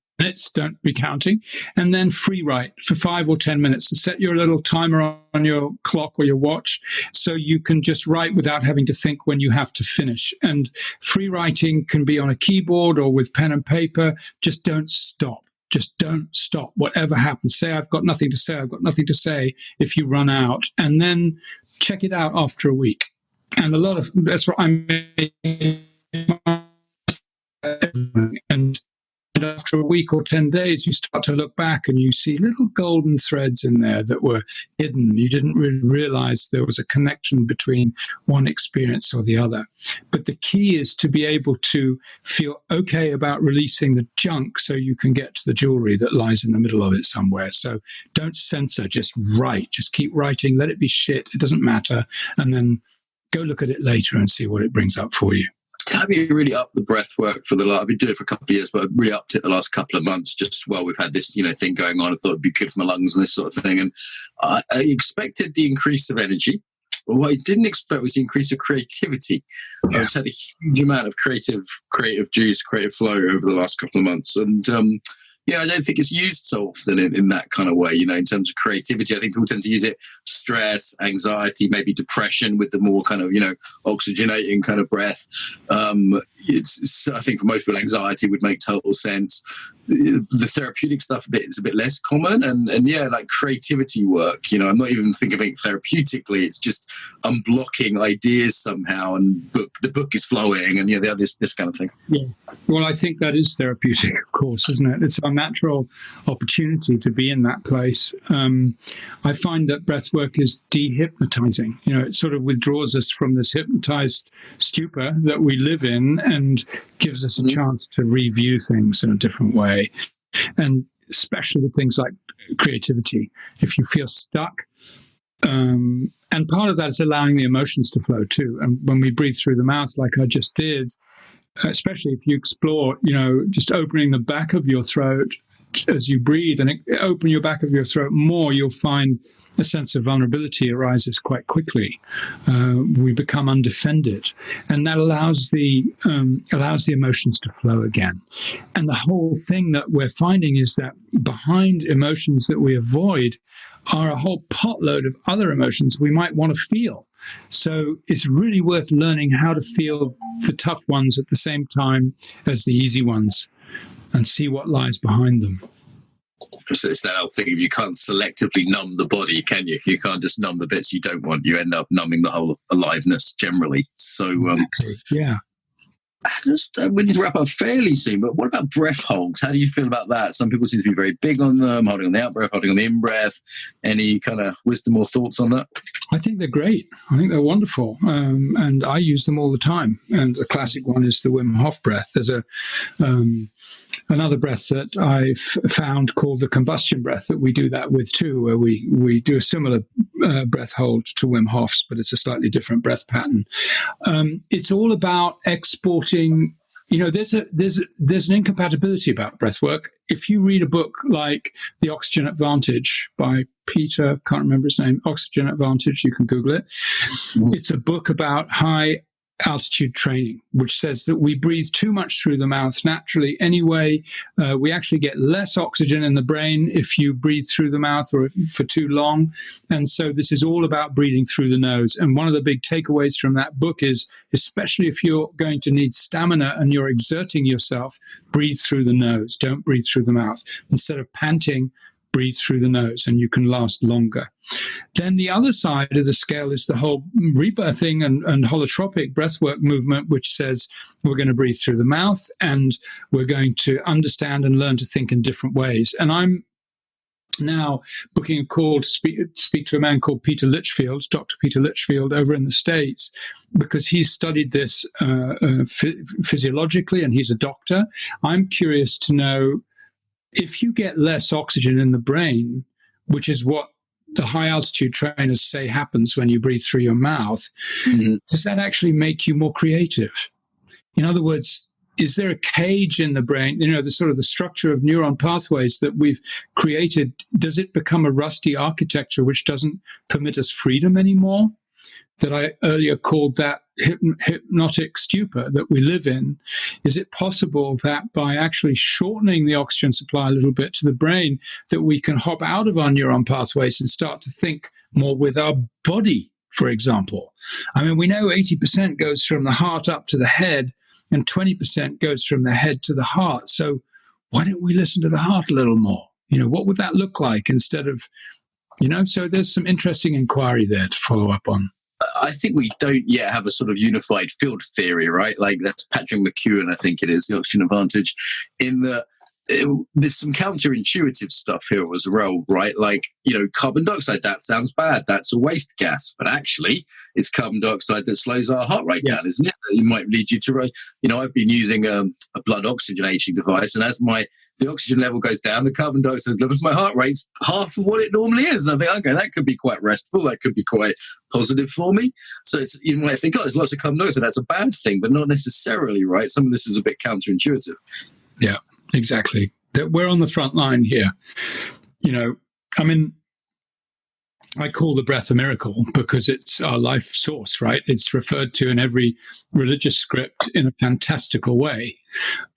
Don't be counting, and then free write for 5 or 10 minutes. And set your little timer on your clock or your watch so you can just write without having to think when you have to finish. And free writing can be on a keyboard or with pen and paper. Just don't stop. Just don't stop. Whatever happens, say, I've got nothing to say. I've got nothing to say if you run out, and then check it out after a week. And that's what I'm and after a week or 10 days, you start to look back and you see little golden threads in there that were hidden. You didn't really realize there was a connection between one experience or the other. But the key is to be able to feel okay about releasing the junk so you can get to the jewelry that lies in the middle of it somewhere. So don't censor, just write. Just keep writing. Let it be shit. It doesn't matter. And then go look at it later and see what it brings up for you. Have you really upped the breath work for I've been doing it for a couple of years, but I've really upped it the last couple of months just while we've had this, thing going on. I thought it'd be good for my lungs and this sort of thing. And I expected the increase of energy. But what I didn't expect was the increase of creativity. Yeah. I've had a huge amount of creative juice, creative flow over the last couple of months. And, I don't think it's used so often in that kind of way, in terms of creativity. I think people tend to use it stress, anxiety, maybe depression with the more kind of, oxygenating kind of breath. I think for most people, anxiety would make total sense. The therapeutic stuff is a bit less common, and yeah, like creativity work. I'm not even thinking of it therapeutically. It's just unblocking ideas somehow, and the book is flowing, and this kind of thing. Yeah, well, I think that is therapeutic, of course, isn't it? It's our natural opportunity to be in that place. I find that breath work is dehypnotizing. It sort of withdraws us from this hypnotized stupor that we live in, and gives us a chance to review things in a different way. And especially with things like creativity. If you feel stuck, and part of that is allowing the emotions to flow too. And when we breathe through the mouth, like I just did, especially if you explore, just opening the back of your throat as you breathe, and open your back of your throat more, you'll find a sense of vulnerability arises quite quickly. We become undefended, and that allows the emotions to flow again. And the whole thing that we're finding is that behind emotions that we avoid are a whole potload of other emotions we might want to feel. So it's really worth learning how to feel the tough ones at the same time as the easy ones, and see what lies behind them. So it's that old thing of you can't selectively numb the body, can you? You can't just numb the bits you don't want. You end up numbing the whole of aliveness generally. So, yeah. We need to wrap up fairly soon, but what about breath holds? How do you feel about that? Some people seem to be very big on them, holding on the out-breath, holding on the in-breath. Any kind of wisdom or thoughts on that? I think they're great. I think they're wonderful. And I use them all the time. And a classic one is the Wim Hof breath. There's another breath that I've found called the combustion breath that we do that with too, where we do a similar breath hold to Wim Hof's, but it's a slightly different breath pattern. It's all about exporting. There's an incompatibility about breath work. If you read a book like The Oxygen Advantage by Peter, can't remember his name, Oxygen Advantage, you can Google it. It's a book about high altitude training, which says that we breathe too much through the mouth naturally anyway. We actually get less oxygen in the brain if you breathe through the mouth or for too long. And so this is all about breathing through the nose. And one of the big takeaways from that book is, especially if you're going to need stamina and you're exerting yourself, breathe through the nose. Don't breathe through the mouth. Instead of panting, breathe through the nose, and you can last longer. Then the other side of the scale is the whole rebirthing and holotropic breathwork movement, which says we're going to breathe through the mouth and we're going to understand and learn to think in different ways. And I'm now booking a call to speak to a man called Peter Litchfield, Dr. Peter Litchfield over in the States, because he's studied this physiologically and he's a doctor. I'm curious to know, if you get less oxygen in the brain, which is what the high altitude trainers say happens when you breathe through your mouth, does that actually make you more creative? In other words, is there a cage in the brain, the sort of the structure of neuron pathways that we've created, does it become a rusty architecture which doesn't permit us freedom anymore? That I earlier called that hypnotic stupor that we live in. Is it possible that by actually shortening the oxygen supply a little bit to the brain, that we can hop out of our neuron pathways and start to think more with our body, for example? I mean, we know 80% goes from the heart up to the head and 20% goes from the head to the heart. So why don't we listen to the heart a little more? What would that look like instead of, so there's some interesting inquiry there to follow up on. I think we don't yet have a sort of unified field theory, right? Like that's Patrick McEwen, I think it is, the Oxygen Advantage, in that there's some counterintuitive stuff here as well, right? Like, carbon dioxide, that sounds bad. That's a waste gas. But actually, it's carbon dioxide that slows our heart rate down, isn't it? It might lead you to, I've been using a blood oxygenating device, and as the oxygen level goes down, the carbon dioxide level of my heart rate's half of what it normally is. And I think, okay, that could be quite restful. That could be quite positive for me. So you might think, there's lots of carbon dioxide. That's a bad thing, but not necessarily, right? Some of this is a bit counterintuitive. Yeah. Exactly. That we're on the front line here. I call the breath a miracle because it's our life source, right? It's referred to in every religious script in a fantastical way.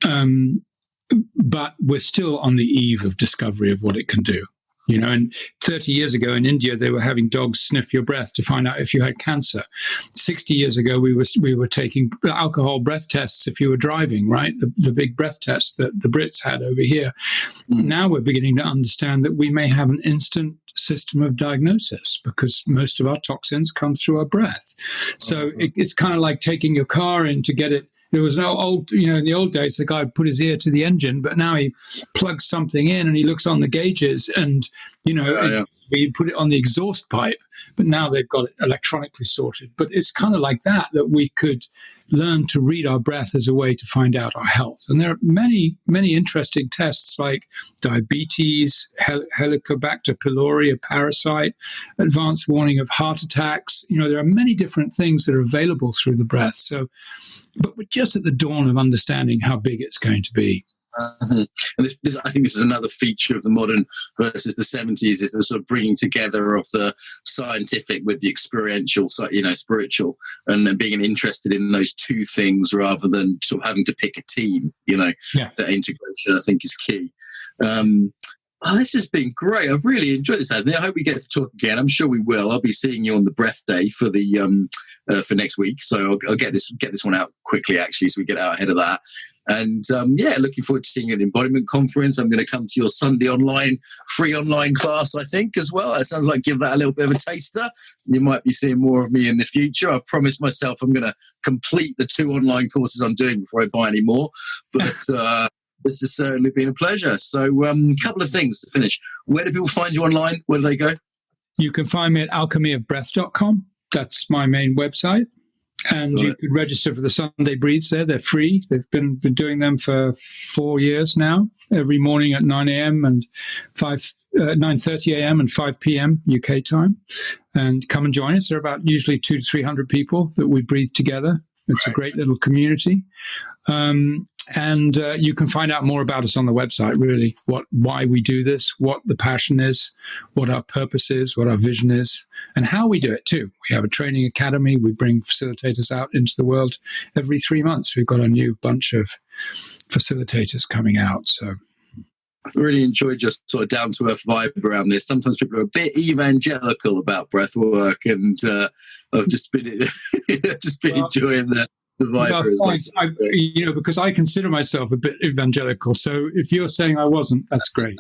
But we're still on the eve of discovery of what it can do. And 30 years ago in India, they were having dogs sniff your breath to find out if you had cancer. 60 years ago, we were taking alcohol breath tests if you were driving, right? The big breath tests that the Brits had over here. Now we're beginning to understand that we may have an instant system of diagnosis because most of our toxins come through our breath. So it's kind of like taking your car in to get it. There was no old, in the old days, the guy would put his ear to the engine, but now he plugs something in and he looks on the gauges and, he put it on the exhaust pipe, but now they've got it electronically sorted. But it's kind of like that we could learn to read our breath as a way to find out our health. And there are many, many interesting tests like diabetes, Helicobacter pylori, a parasite, advanced warning of heart attacks. There are many different things that are available through the breath. But we're just at the dawn of understanding how big it's going to be. And this, I think this is another feature of the modern versus the 70s, is the sort of bringing together of the scientific with the experiential, spiritual, and then being interested in those two things rather than sort of having to pick a team. That integration, I think, is key. This has been great. I've really enjoyed this, Anthony. I hope we get to talk again. I'm sure we will. I'll be seeing you on the breath day for the for next week. So I'll get this one out quickly, actually, so we get out ahead of that. And looking forward to seeing you at the Embodiment Conference. I'm going to come to your Sunday free online class, I think, as well. It sounds like give that a little bit of a taster. You might be seeing more of me in the future. I've promised myself I'm going to complete the 2 online courses I'm doing before I buy any more. But this has certainly been a pleasure. So a couple of things to finish. Where do people find you online? Where do they go? You can find me at alchemyofbreath.com. That's my main website. And you could register for the Sunday Breathes there. They're free. They've been doing them for 4 years now, every morning at 9 a.m. and 9:30 a.m. and 5 p.m. UK time. And come and join us. There are about usually 200 to 300 people that we breathe together. It's a great little community. And you can find out more about us on the website, really, why we do this, what the passion is, what our purpose is, what our vision is, and how we do it, too. We have a training academy. We bring facilitators out into the world every 3 months. We've got a new bunch of facilitators coming out. So I really enjoyed just sort of down-to-earth vibe around this. Sometimes people are a bit evangelical about breath work, and I've just been enjoying the vibe. Because I consider myself a bit evangelical. So if you're saying I wasn't, that's great.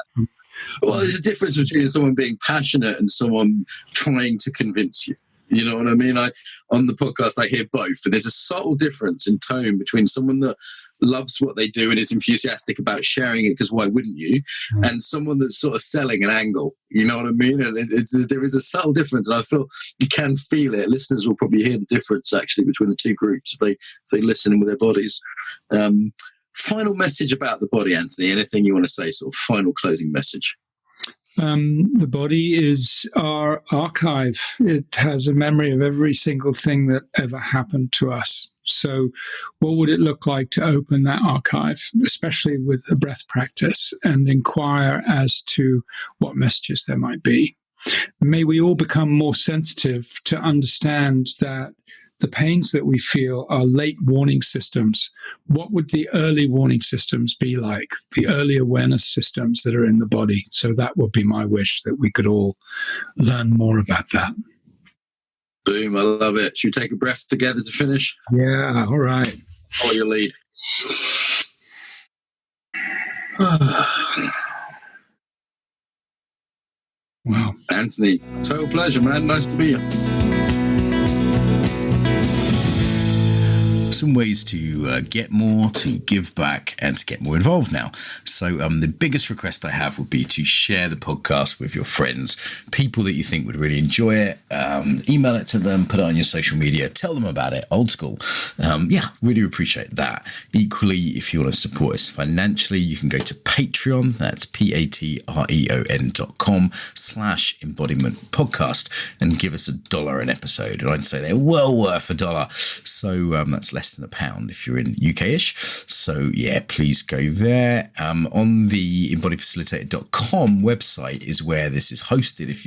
Well, there's a difference between someone being passionate and someone trying to convince you. You know what I mean? On the podcast, I hear both. And there's a subtle difference in tone between someone that loves what they do and is enthusiastic about sharing it, because why wouldn't you? And someone that's sort of selling an angle. You know what I mean? And there is a subtle difference. And I feel you can feel it. Listeners will probably hear the difference, actually, between the two groups if they listen with their bodies. Final message about the body, Anthony. Anything you want to say, sort of final closing message? The body is our archive. It has a memory of every single thing that ever happened to us. So what would it look like to open that archive, especially with a breath practice, and inquire as to what messages there might be? May we all become more sensitive to understand that the pains that we feel are late warning systems. What would the early warning systems be like? The early awareness systems that are in the body. So that would be my wish, that we could all learn more about that. Boom, I love it. Should we take a breath together to finish? Yeah, all right. Follow your lead. Wow. Anthony, total pleasure, man. Nice to be here. Some ways to get more, to give back, and to get more involved now. So the biggest request I have would be to share the podcast with your friends, people that you think would really enjoy it. Email it to them, put it on your social media, tell them about it, old school. Really appreciate that. Equally, if you want to support us financially, you can go to Patreon. That's patreon.com/Embodiment Podcast and give us $1 an episode. And I'd say they're well worth $1. So that's less than £1 if you're in UK-ish. So yeah, please go there. On the embodiedyfacilitator.com website is where this is hosted. If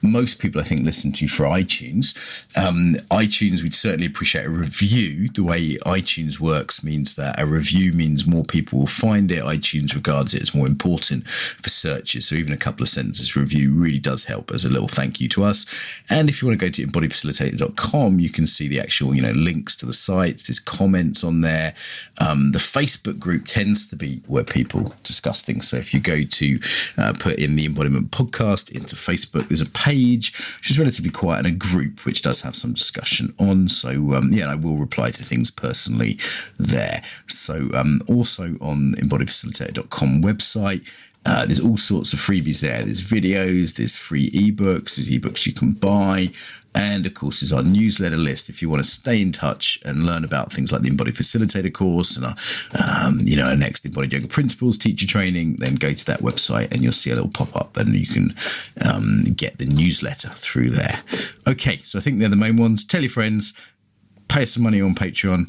most people I think listen to for iTunes. iTunes, we'd certainly appreciate a review. The way iTunes works means that a review means more people will find it. iTunes regards it as more important for searches. So even a couple of sentences review really does help as a little thank you to us. And if you want to go to embodiedyfacilitator.com, you can see the actual, links to the sites. There's comments on there. The Facebook group tends to be where people discuss things. So if you go to put in the Embodiment Podcast into Facebook, there's a page which is relatively quiet and a group which does have some discussion on. So I will reply to things personally there. So also on embodiedyfacilitator.com website, there's all sorts of freebies there. There's videos, there's free ebooks, there's ebooks you can buy. And of course, there's our newsletter list. If you want to stay in touch and learn about things like the Embodied Facilitator Course and our next Embodied Yoga Principles teacher training, then go to that website and you'll see a little pop-up and you can get the newsletter through there. Okay, so I think they're the main ones. Tell your friends, pay us some money on Patreon,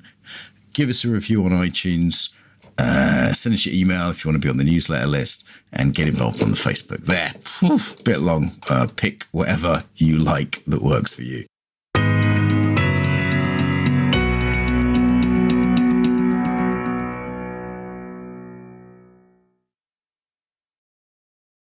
give us a review on iTunes, send us your email if you want to be on the newsletter list, and get involved on the Facebook there. Bit long. Pick whatever you like that works for you.